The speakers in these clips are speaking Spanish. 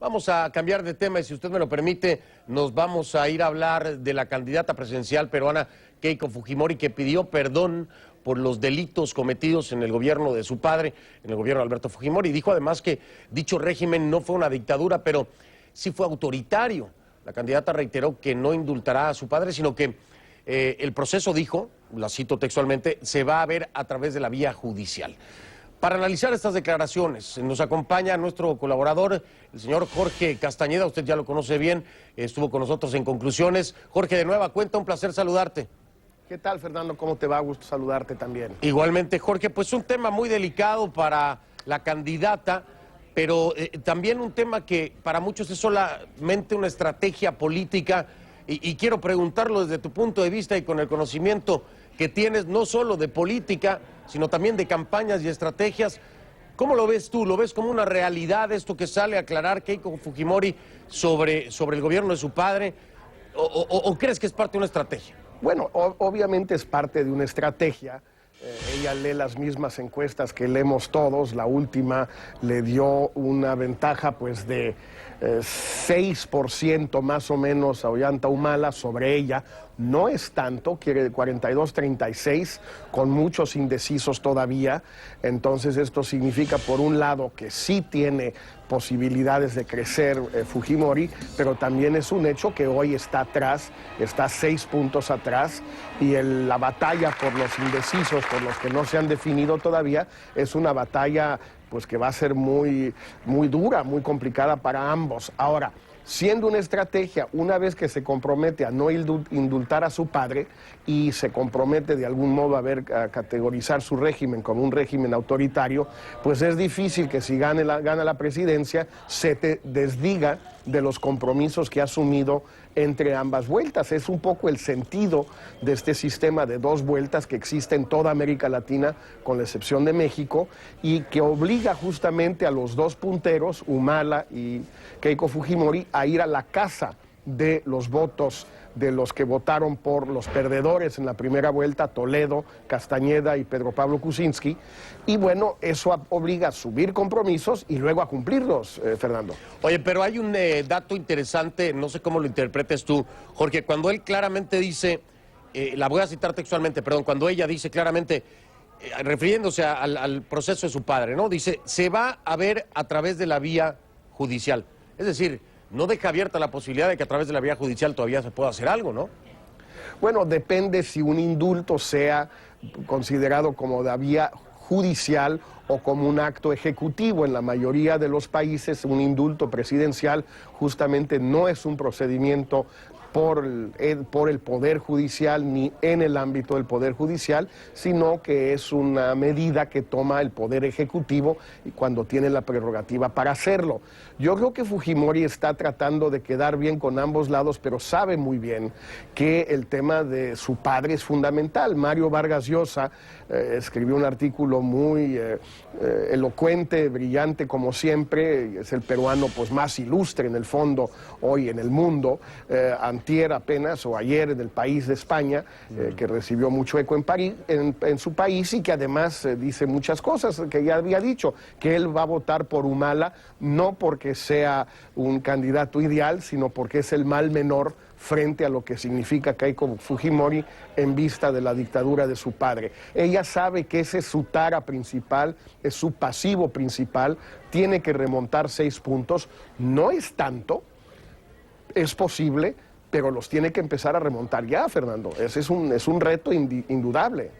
Vamos a cambiar de tema y si usted me lo permite, nos vamos a ir a hablar de la candidata presidencial peruana Keiko Fujimori, que pidió perdón por los delitos cometidos en el gobierno de su padre, en el gobierno de Alberto Fujimori. Dijo además que dicho régimen no fue una dictadura, pero sí fue autoritario. La candidata reiteró que no indultará a su padre, sino que el proceso, dijo, la cito textualmente, se va a ver a través de la vía judicial. Para analizar estas declaraciones nos acompaña nuestro colaborador, el señor Jorge Castañeda. Usted ya lo conoce bien, estuvo con nosotros en Conclusiones. Jorge, de nueva cuenta, un placer saludarte. ¿Qué tal, Fernando? ¿Cómo te va? Gusto saludarte también. Igualmente, Jorge, pues un tema muy delicado para la candidata, pero también un tema que para muchos es solamente una estrategia política. Y quiero preguntarlo desde tu punto de vista y con el conocimiento que tienes no solo de política, sino también de campañas y estrategias. ¿Cómo lo ves tú? ¿Lo ves como una realidad esto que sale a aclarar Keiko Fujimori sobre el gobierno de su padre? ¿O crees que es parte de una estrategia? Bueno, obviamente es parte de una estrategia. Ella lee las mismas encuestas que leemos todos. La última le dio una ventaja pues de 6% más o menos a Ollanta Humala sobre ella. No es tanto, quiere 42-36, con muchos indecisos todavía. Entonces esto significa, por un lado, que sí tiene posibilidades de crecer Fujimori, pero también es un hecho que hoy está atrás, está 6 puntos atrás, y la batalla por los indecisos, por los que no se han definido todavía, es una batalla pues que va a ser muy dura, muy complicada para ambos. Ahora, siendo una estrategia, una vez que se compromete a no indultar a su padre y se compromete de algún modo a categorizar su régimen como un régimen autoritario, pues es difícil que si gana la presidencia se te desdiga de los compromisos que ha asumido entre ambas vueltas. Es un poco el sentido de este sistema de 2 vueltas que existe en toda América Latina, con la excepción de México, y que obliga justamente a los 2 punteros, Humala y Keiko Fujimori, a ir a la casa de los votos de los que votaron por los perdedores en la primera vuelta, Toledo, Castañeda y Pedro Pablo Kuczynski. Y bueno, eso obliga a subir compromisos y luego a cumplirlos, Fernando. Oye, pero hay un dato interesante, no sé cómo lo interpretes tú, Jorge, cuando él claramente dice, la voy a citar textualmente, perdón, cuando ella dice claramente, refiriéndose al proceso de su padre, ¿no? Dice, se va a ver a través de la vía judicial. Es decir, no deja abierta la posibilidad de que a través de la vía judicial todavía se pueda hacer algo, ¿no? Bueno, depende si un indulto sea considerado como la vía judicial o como un acto ejecutivo. En la mayoría de los países, un indulto presidencial justamente no es un procedimiento por el Poder Judicial ni en el ámbito del Poder Judicial, sino que es una medida que toma el Poder Ejecutivo y cuando tiene la prerrogativa para hacerlo. Yo creo que Fujimori está tratando de quedar bien con ambos lados, pero sabe muy bien que el tema de su padre es fundamental. Mario Vargas Llosa escribió un artículo muy elocuente, brillante como siempre, es el peruano pues más ilustre en el fondo hoy en el mundo, antier apenas o ayer en El País de España, que recibió mucho eco en su país y que además dice muchas cosas que ya había dicho, que él va a votar por Humala no porque sea un candidato ideal, sino porque es el mal menor frente a lo que significa Keiko Fujimori en vista de la dictadura de su padre. Ella sabe que ese es su tara principal, es su pasivo principal, tiene que remontar 6 puntos, no es tanto, es posible, pero los tiene que empezar a remontar ya, Fernando. Ese es un reto indudable.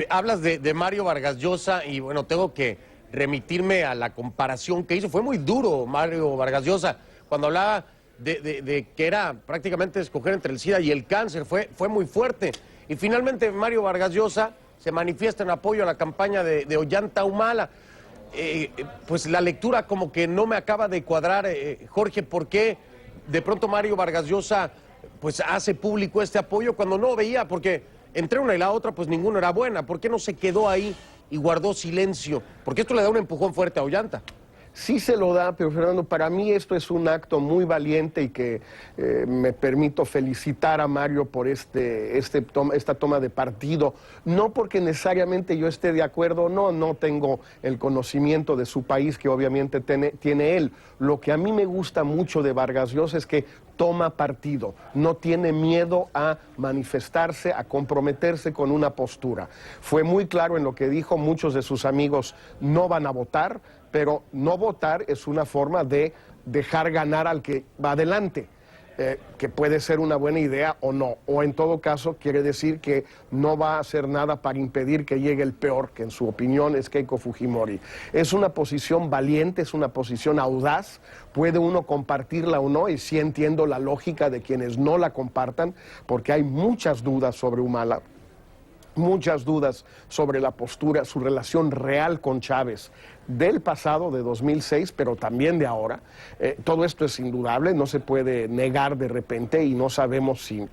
Hablas de Mario Vargas Llosa y bueno, tengo que remitirme a la comparación que hizo. Fue muy duro Mario Vargas Llosa cuando hablaba de que era prácticamente escoger entre el SIDA y el cáncer. Fue muy fuerte. Y finalmente Mario Vargas Llosa se manifiesta en apoyo a la campaña de Ollanta Humala. Pues la lectura como que no me acaba de cuadrar, Jorge, ¿por qué de pronto Mario Vargas Llosa pues hace público este apoyo cuando no veía? Porque entre una y la otra pues ninguna era buena. ¿Por qué no se quedó ahí y guardó silencio? Porque esto le da un empujón fuerte a Ollanta. Sí se lo da, pero Fernando, para mí esto es un acto muy valiente y que me permito felicitar a Mario por esta toma de partido. No porque necesariamente yo esté de acuerdo, no tengo el conocimiento de su país que obviamente tiene él. Lo que a mí me gusta mucho de Vargas Llosa es que toma partido, no tiene miedo a manifestarse, a comprometerse con una postura. Fue muy claro en lo que dijo, muchos de sus amigos no van a votar, pero no votar es una forma de dejar ganar al que va adelante, que puede ser una buena idea o no, o en todo caso quiere decir que no va a hacer nada para impedir que llegue el peor, que en su opinión es Keiko Fujimori. Es una posición valiente, es una posición audaz, puede uno compartirla o no, y sí entiendo la lógica de quienes no la compartan, porque hay muchas dudas sobre Humala, muchas dudas sobre la postura, su relación real con Chávez del pasado, de 2006, pero también de ahora. Todo esto es indudable, no se puede negar de repente y no sabemos si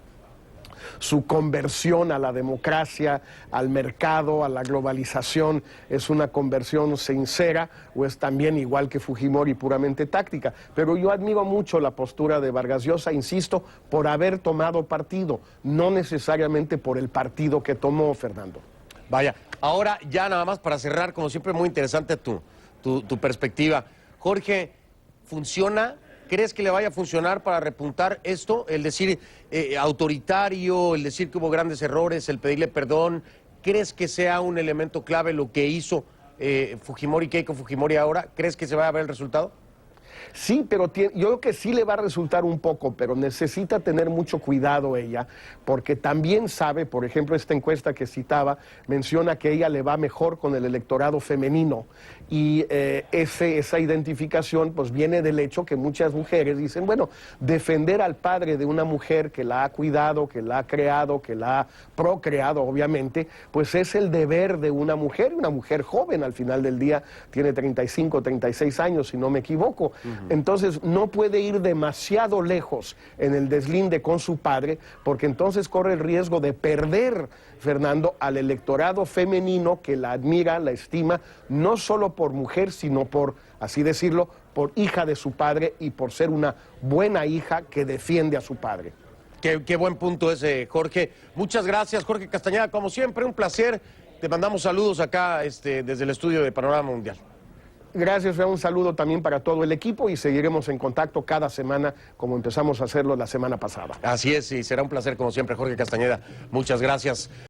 su conversión a la democracia, al mercado, a la globalización, es una conversión sincera o es también, igual que Fujimori, puramente táctica. Pero yo admiro mucho la postura de Vargas Llosa, insisto, por haber tomado partido, no necesariamente por el partido que tomó, Fernando. Vaya, ahora ya nada más para cerrar, como siempre, muy interesante tu perspectiva. Jorge, ¿funciona? ¿Crees que le vaya a funcionar para repuntar esto? El decir autoritario, el decir que hubo grandes errores, el pedirle perdón. ¿Crees que sea un elemento clave lo que hizo Fujimori, Keiko Fujimori ahora? ¿Crees que se va a ver el resultado? Sí, pero yo creo que sí le va a resultar un poco, pero necesita tener mucho cuidado ella, porque también sabe, por ejemplo, esta encuesta que citaba, menciona que ella le va mejor con el electorado femenino, y esa identificación pues viene del hecho que muchas mujeres dicen, bueno, defender al padre de una mujer que la ha cuidado, que la ha creado, que la ha procreado, obviamente, pues es el deber de una mujer joven, al final del día tiene 35, 36 años, si no me equivoco. Entonces no puede ir demasiado lejos en el deslinde con su padre, porque entonces corre el riesgo de perder, Fernando, al electorado femenino que la admira, la estima, no solo por mujer, sino por, así decirlo, por hija de su padre y por ser una buena hija que defiende a su padre. Qué buen punto ese, Jorge. Muchas gracias, Jorge Castañeda. Como siempre, un placer. Te mandamos saludos acá desde el estudio de Panorama Mundial. Gracias, un saludo también para todo el equipo y seguiremos en contacto cada semana como empezamos a hacerlo la semana pasada. Así es, y será un placer como siempre, Jorge Castañeda. Muchas gracias.